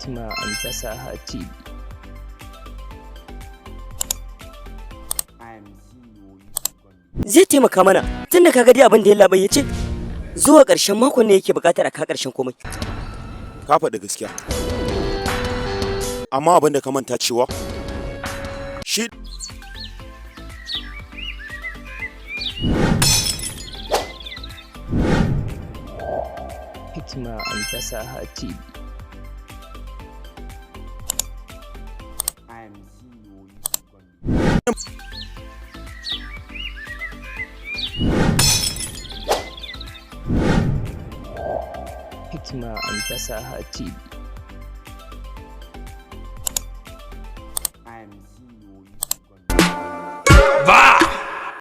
Hikima&fasahatv zai taimaka mana tunda kaga dai abin da ya labai yace zuwa ƙarshen makon ne yake buƙatar a ka ƙarshen komai. Ka faɗi gaskiya, amma abin da ka manta cewa shi Hikima&fasahatv Hikima&fasahatv